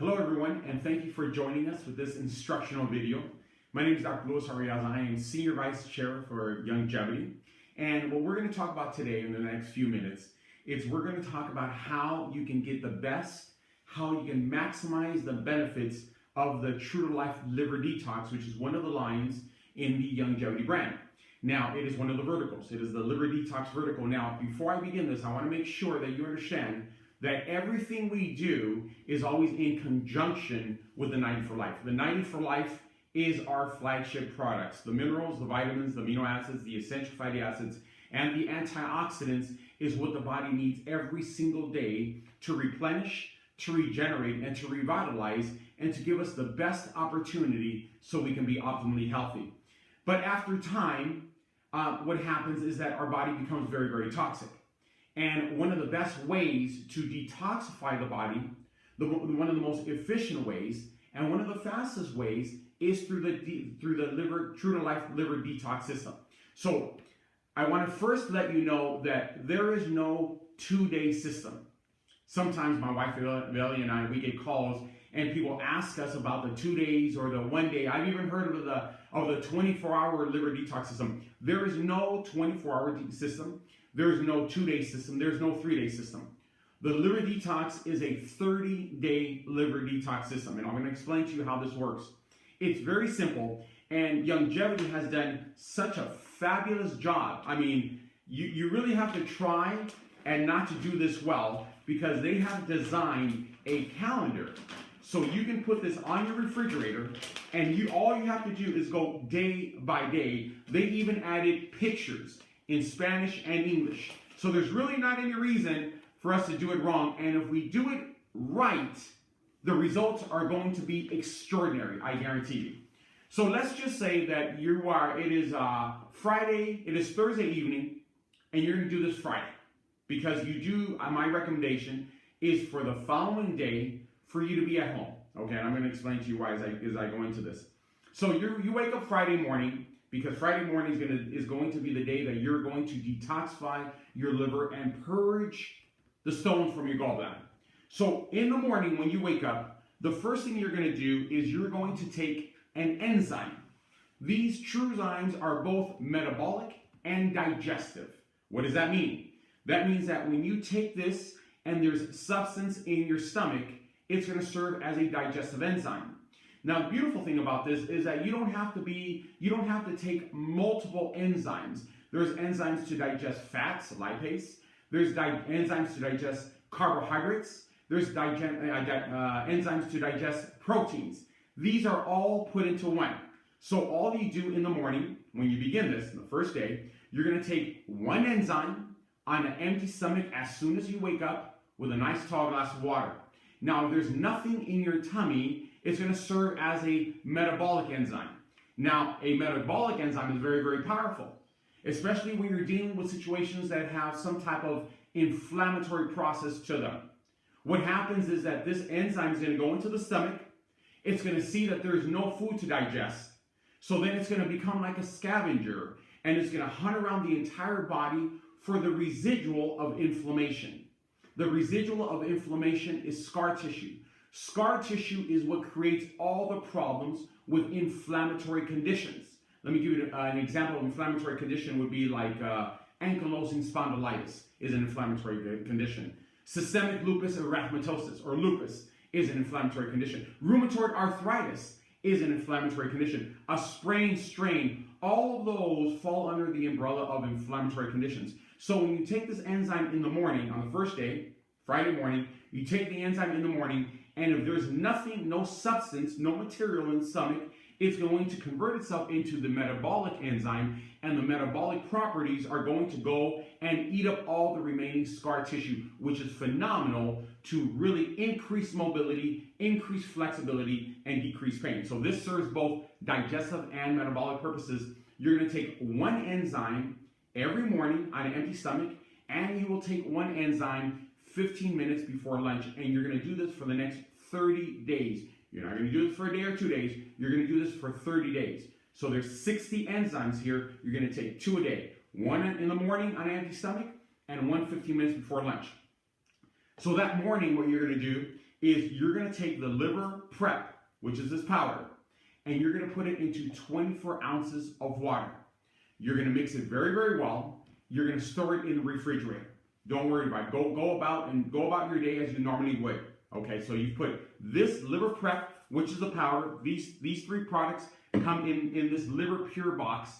Hello everyone, and thank you for joining us with this instructional video. My name is Dr. Louis Arias. I am Senior Vice Chair for Longevity. And what we're going to talk about today in the next few minutes is we're going to talk about how you can get the best, how you can maximize the benefits of the True2Life Liver Detox, which is one of the lines in the Longevity brand. Now, it is one of the verticals. It is the Liver Detox vertical. Now, before I begin this, I want to make sure that you understand that everything we do is always in conjunction with the 90 for Life. The 90 for Life is our flagship products. The minerals, the vitamins, the amino acids, the essential fatty acids, and the antioxidants is what the body needs every single day to replenish, to regenerate, and to revitalize, and to give us the best opportunity so we can be optimally healthy. But after time, what happens is that our body becomes very, very toxic. And one of the best ways to detoxify the body, one of the most efficient ways, and one of the fastest ways is through the True2Life Liver Detox system. So I want to first let you know that there is no 2-day system. Sometimes my wife Ellie and I, we get calls and people ask us about the 2 days or the 1 day. I've even heard of the 24-hour liver detox system. There is no 24-hour system. There is no 2-day system. There's no 3-day system. The liver detox is a 30-day liver detox system, and I'm going to explain to you how this works. It's very simple, and Longevity has done such a fabulous job. I mean, you really have to try and not to do this well, because they have designed a calendar. So you can put this on your refrigerator, and all you have to do is go day by day. They even added pictures in Spanish and English. So there's really not any reason for us to do it wrong. And if we do it right, the results are going to be extraordinary, I guarantee you. So let's just say that it is Friday, it is Thursday evening, and you're going to do this Friday. Because my recommendation is for the following day for you to be at home. Okay, and I'm going to explain to you why as I go into this. So you wake up Friday morning, because Friday morning is going to be the day that you're going to detoxify your liver and purge the stones from your gallbladder. So in the morning when you wake up, the first thing you're going to do is you're going to take an enzyme. These True-zymes are both metabolic and digestive. What does that mean? That means that when you take this and there's substance in your stomach, it's going to serve as a digestive enzyme. Now, the beautiful thing about this is that you don't have to take multiple enzymes. There's enzymes to digest fats, lipase. There's enzymes to digest carbohydrates. There's enzymes to digest proteins. These are all put into one. So all you do in the morning, when you begin this, the first day, you're going to take one enzyme on an empty stomach as soon as you wake up with a nice tall glass of water. Now, if there's nothing in your tummy, it's going to serve as a metabolic enzyme. Now, a metabolic enzyme is very, very powerful, especially when you're dealing with situations that have some type of inflammatory process to them. What happens is that this enzyme is going to go into the stomach. It's going to see that there's no food to digest. So then it's going to become like a scavenger, and it's going to hunt around the entire body for the residual of inflammation. The residual of inflammation is scar tissue. Scar tissue is what creates all the problems with inflammatory conditions. Let me give you an example of inflammatory condition would be like ankylosing spondylitis is an inflammatory condition. Systemic lupus erythematosus, or lupus, is an inflammatory condition. Rheumatoid arthritis is an inflammatory condition. A sprain, strain, all of those fall under the umbrella of inflammatory conditions. So when you take this enzyme in the morning, on the first day, Friday morning, you take the enzyme in the morning, and if there's nothing, no substance, no material in the stomach, it's going to convert itself into the metabolic enzyme, and the metabolic properties are going to go and eat up all the remaining scar tissue, which is phenomenal to really increase mobility, increase flexibility, and decrease pain. So this serves both digestive and metabolic purposes. You're going to take one enzyme every morning on an empty stomach, and you will take one enzyme 15 minutes before lunch, and you're going to do this for the next 30 days. You're not going to do this for a day or 2 days. You're going to do this for 30 days. So there's 60 enzymes here. You're going to take 2 a day. One in the morning on an empty stomach, and one 15 minutes before lunch. So that morning, what you're going to do is you're going to take the liver prep, which is this powder, and you're going to put it into 24 ounces of water. You're going to mix it very, very well. You're going to store it in the refrigerator. Don't worry about it. Go about your day as you normally would. Okay, so you put this liver prep, which is the powder. These three products come in this liver pure box.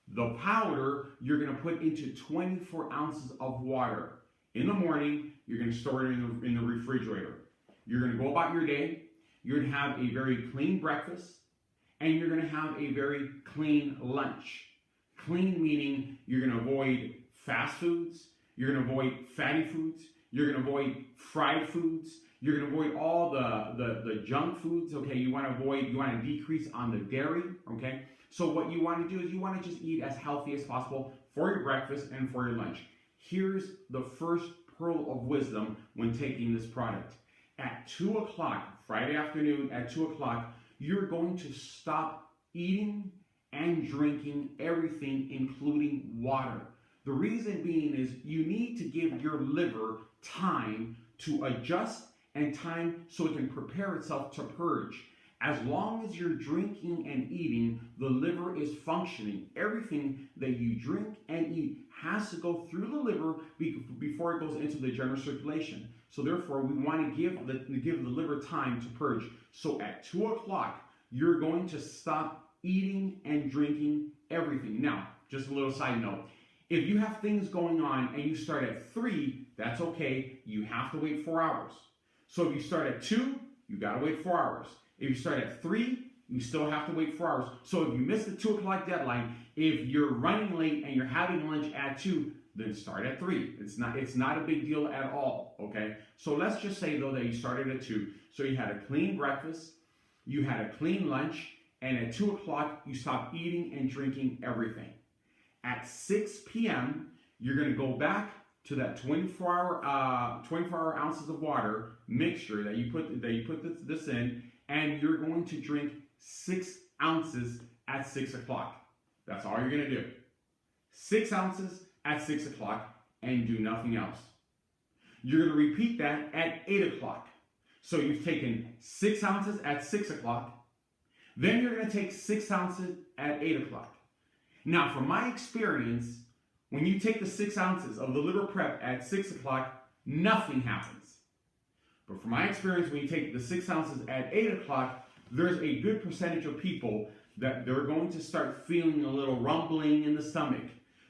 The powder you're going to put into 24 ounces of water. In the morning, you're going to store it in the refrigerator. You're going to go about your day. You're going to have a very clean breakfast, and you're going to have a very clean lunch. Clean meaning you're going to avoid fast foods. You're going to avoid fatty foods. You're going to avoid fried foods. You're going to avoid all the junk foods. Okay, you want to decrease on the dairy. Okay, so what you want to do is you want to just eat as healthy as possible for your breakfast and for your lunch. Here's the first pearl of wisdom when taking this product. At 2 o'clock, Friday afternoon at 2 o'clock, you're going to stop eating and drinking everything, including water. The reason being is you need to give your liver time to adjust and time so it can prepare itself to purge. As long as you're drinking and eating, the liver is functioning. Everything that you drink and eat has to go through the liver before it goes into the general circulation. So therefore, we want to give the liver time to purge. So at 2 o'clock, you're going to stop eating and drinking everything. Now, just a little side note. If you have things going on and you start at 3, that's okay. You have to wait 4 hours. So if you start at 2, you got to wait 4 hours. If you start at 3, you still have to wait 4 hours. So if you miss the 2 o'clock deadline, if you're running late and you're having lunch at 2, then start at 3. It's not a big deal at all, okay? So let's just say, though, that you started at 2. So you had a clean breakfast, you had a clean lunch, and at 2 o'clock, you stopped eating and drinking everything. At 6 p.m., you're going to go back to that 24 ounces of water mixture that you put this in, and you're going to drink 6 ounces at 6 o'clock. That's all you're going to do. 6 ounces at 6 o'clock and do nothing else. You're going to repeat that at 8 o'clock. So you've taken 6 ounces at 6 o'clock. Then you're going to take 6 ounces at 8 o'clock. Now, from my experience, when you take the 6 ounces of the liver prep at 6 o'clock, nothing happens. But from my experience, when you take the 6 ounces at 8 o'clock, there's a good percentage of people that they're going to start feeling a little rumbling in the stomach.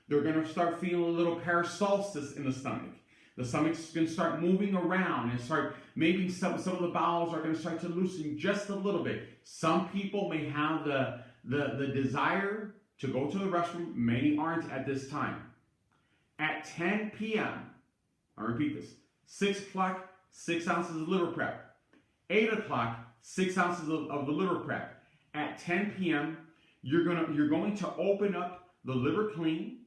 They're going to start feeling a little peristalsis in the stomach. The stomach's going to start moving around and maybe some of the bowels are going to start to loosen just a little bit. Some people may have the desire to go to the restroom. Many aren't at this time. At 10 p.m., I repeat this, 6 o'clock, 6 ounces of liver prep. 8 o'clock, 6 ounces of the liver prep. At 10 p.m., you're going to open up the liver clean.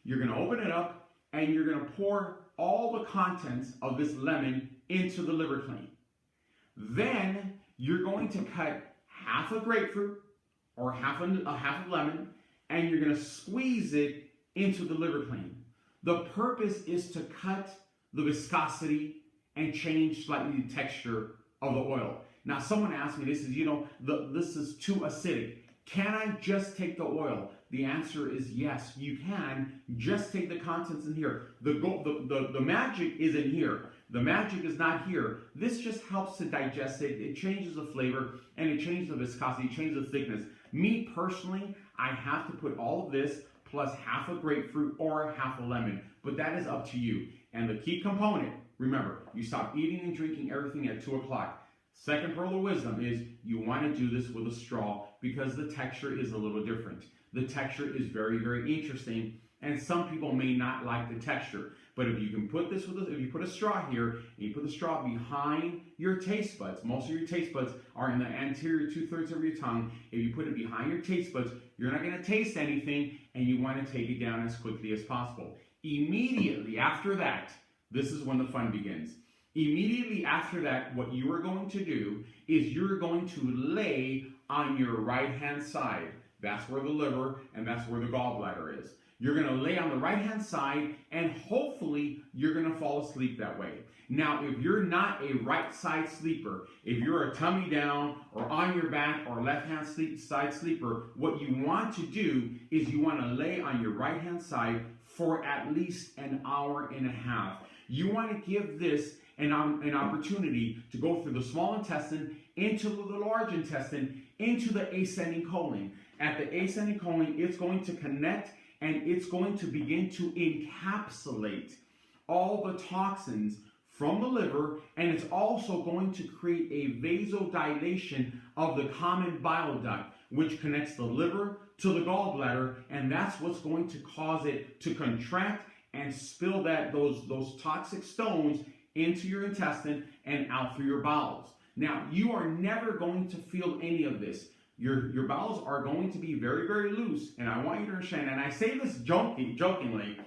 You're going to open it up and you're going to pour all the contents of this lemon into the liver clean. Then you're going to cut half a grapefruit or half a lemon, and you're going to squeeze it into the liver clean. The purpose is to cut the viscosity and change slightly the texture of the oil. Now, someone asked me, this is too acidic. Can I just take the oil? The answer is yes, you can. Just take the contents in here. The magic is in here. The magic is not here. This just helps to digest it. It changes the flavor and it changes the viscosity, it changes the thickness. Me personally, I have to put all of this plus half a grapefruit or half a lemon, but that is up to you. And the key component, remember, you stop eating and drinking everything at 2 o'clock. Second pearl of wisdom is you want to do this with a straw because the texture is a little different. The texture is very, very interesting, and some people may not like the texture. But if you can put this if you put a straw here, and you put the straw behind your taste buds, most of your taste buds are in the anterior 2/3 of your tongue. If you put it behind your taste buds, you're not going to taste anything, and you want to take it down as quickly as possible. Immediately after that, this is when the fun begins. Immediately after that, what you are going to do is you're going to lay on your right-hand side. That's where the liver and that's where the gallbladder is. You're going to lay on the right-hand side, and hopefully you're going to fall asleep that way. Now, if you're not a right side sleeper, if you're a tummy down or on your back or left-hand side sleeper, what you want to do is you want to lay on your right-hand side for at least an hour and a half. You want to give this an opportunity to go through the small intestine, into the large intestine, into the ascending colon. At the ascending colon, it's going to connect and it's going to begin to encapsulate all the toxins from the liver, and it's also going to create a vasodilation of the common bile duct, which connects the liver to the gallbladder, and that's what's going to cause it to contract and spill those toxic stones into your intestine and out through your bowels. Now, you are never going to feel any of this. Your bowels are going to be very, very loose, and I want you to understand, and I say this jokingly,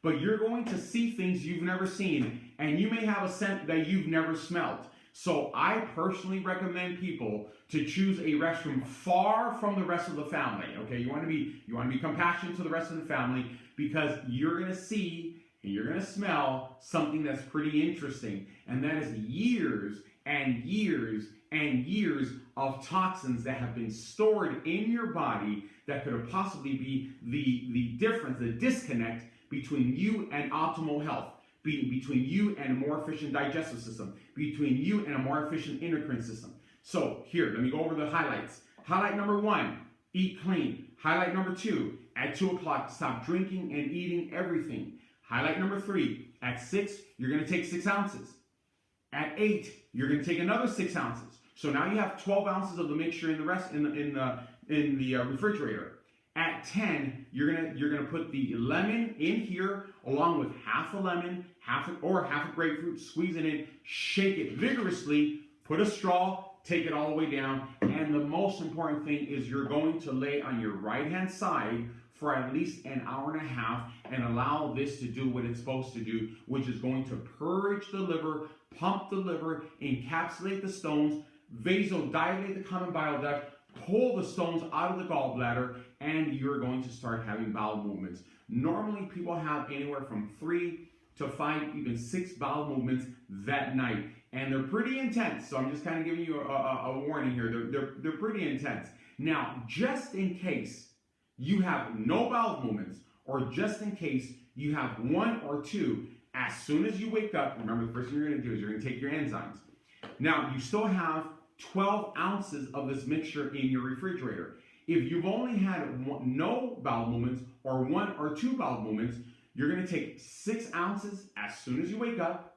but you're going to see things you've never seen, and you may have a scent that you've never smelled. So I personally recommend people to choose a restroom far from the rest of the family. Okay, you want to be compassionate to the rest of the family, because you're going to see and you're going to smell something that's pretty interesting, and that is years and years and years of toxins that have been stored in your body that could possibly be the difference, the disconnect between you and optimal health, between you and a more efficient digestive system, between you and a more efficient endocrine system. So here, let me go over the highlights. Highlight number 1, eat clean. Highlight number 2, at 2 o'clock, stop drinking and eating everything. Highlight number 3, at 6, you're going to take 6 ounces. At 8, you're going to take another 6 ounces. So now you have 12 ounces of the mixture in the refrigerator. At 10, you're gonna put the lemon in here along with half a lemon, half a grapefruit. Squeeze it in, shake it vigorously, put a straw, take it all the way down. And the most important thing is you're going to lay on your right-hand side for at least an hour and a half and allow this to do what it's supposed to do, which is going to purge the liver, pump the liver, encapsulate the stones, vasodilate the common bile duct, pull the stones out of the gallbladder, and you're going to start having bowel movements. Normally, people have anywhere from 3 to 5, even 6 bowel movements that night, and they're pretty intense. So I'm just kind of giving you a warning here. They're pretty intense. Now, just in case you have no bowel movements, or just in case you have 1 or 2, as soon as you wake up, remember the first thing you're going to do is you're going to take your enzymes. Now, you still have 12 ounces of this mixture in your refrigerator. If you've only had no bowel movements or 1 or 2 bowel movements, you're going to take 6 ounces as soon as you wake up.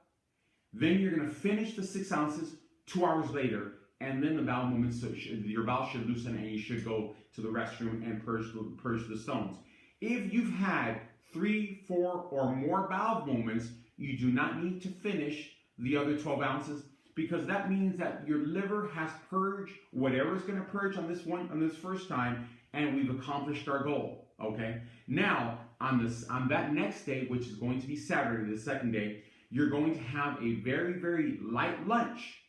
Then you're going to finish the 6 ounces 2 hours later, and then the bowel movements, your bowel should loosen and you should go to the restroom and purge the stones. If you've had 3, 4, or more bowel movements, you do not need to finish the other 12 ounces, because that means that your liver has purged whatever it's going to purge on this first time, and we've accomplished our goal. Okay. Now on that next day, which is going to be Saturday, the second day, you're going to have a very, very light lunch,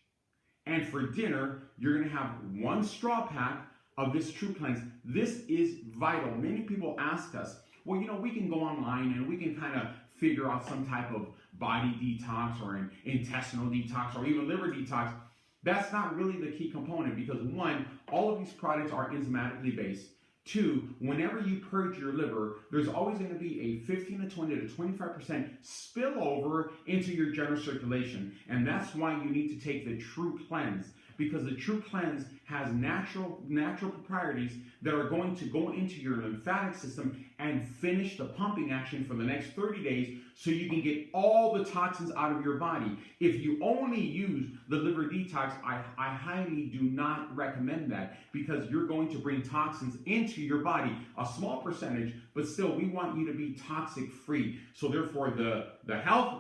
and for dinner you're going to have 1 straw pack of this True Cleanse. This is vital. Many people ask us, well, you know, we can go online and we can kind of figure out some type of body detox or an intestinal detox or even liver detox. That's not really the key component, because 1, all of these products are enzymatically based. 2, whenever you purge your liver, there's always going to be a 15 to 20 to 25% spillover into your general circulation. And that's why you need to take the True Cleanse, because the True Cleanse has natural properties that are going to go into your lymphatic system and finish the pumping action for the next 30 days, so you can get all the toxins out of your body. If you only use the liver detox, I highly do not recommend that, because you're going to bring toxins into your body, a small percentage, but still we want you to be toxic free. So therefore the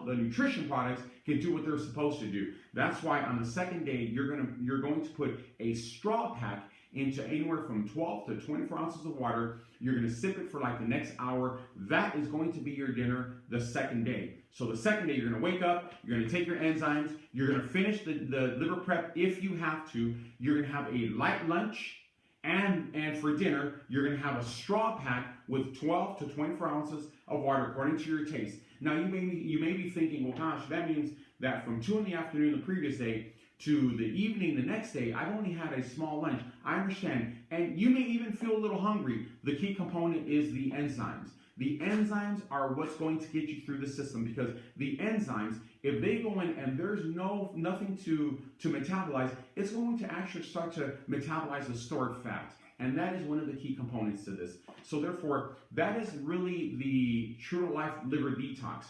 nutrition products can do what they're supposed to do. That's why on the second day, you're going to put a straw pack into anywhere from 12 to 24 ounces of water. You're going to sip it for like the next hour. That is going to be your dinner the second day. So the second day, you're going to wake up, you're going to take your enzymes, you're going to finish the liver prep if you have to, you're going to have a light lunch, And for dinner, you're going to have a straw pack with 12 to 24 ounces of water according to your taste. Now, you may be thinking, well, gosh, that means that from 2 in the afternoon the previous day to the evening the next day, I've only had a small lunch. I understand. And you may even feel a little hungry. The key component is the enzymes. The enzymes are what's going to get you through the system, because the enzymes, if they go in and there's nothing to metabolize, it's going to actually start to metabolize the stored fat. And that is one of the key components to this. So therefore, that is really the True2Life Liver Detox.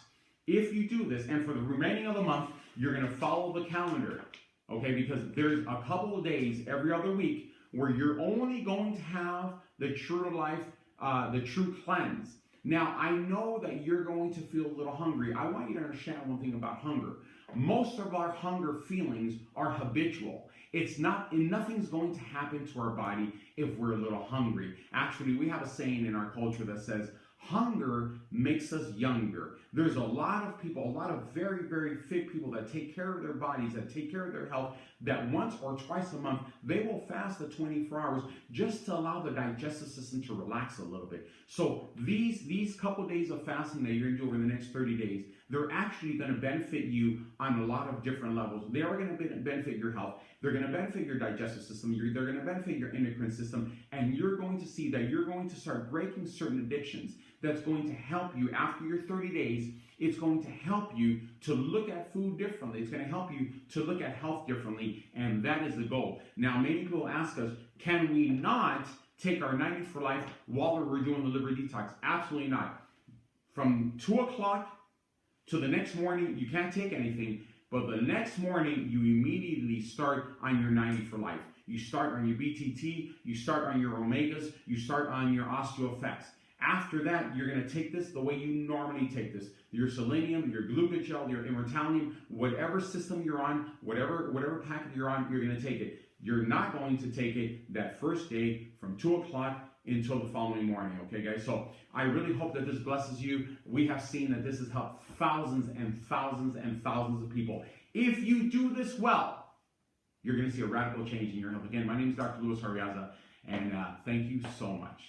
If you do this, and for the remaining of the month, you're going to follow the calendar, okay? Because there's a couple of days every other week where you're only going to have the True2Life, the True Cleanse. Now, I know that you're going to feel a little hungry. I want you to understand one thing about hunger. Most of our hunger feelings are habitual. Nothing's going to happen to our body if we're a little hungry. Actually, we have a saying in our culture that says, hunger makes us younger. There's a lot of people, a lot of very, very fit people that take care of their bodies, that take care of their health, that once or twice a month, they will fast the 24 hours just to allow the digestive system to relax a little bit. So these couple days of fasting that you're going to do over the next 30 days, they're actually going to benefit you on a lot of different levels. They are going to benefit your health. They're going to benefit your digestive system. They're going to benefit your endocrine system. And you're going to see that you're going to start breaking certain addictions. That's going to help you after your 30 days. It's going to help you to look at food differently. It's going to help you to look at health differently. And that is the goal. Now, many people ask us, can we not take our 90 for life while we're doing the liver detox? Absolutely not. From 2 o'clock to the next morning, you can't take anything. But the next morning, you immediately start on your 90 for life. You start on your BTT. You start on your omegas. You start on your osteo-effects. After that, you're going to take this the way you normally take this. Your selenium, your glucogel, your immortalium, whatever system you're on, whatever packet you're on, you're going to take it. You're not going to take it that first day from 2 o'clock until the following morning, okay, guys? So I really hope that this blesses you. We have seen that this has helped thousands and thousands and thousands of people. If you do this well, you're going to see a radical change in your health. Again, my name is Dr. Luis Arriaza, and thank you so much.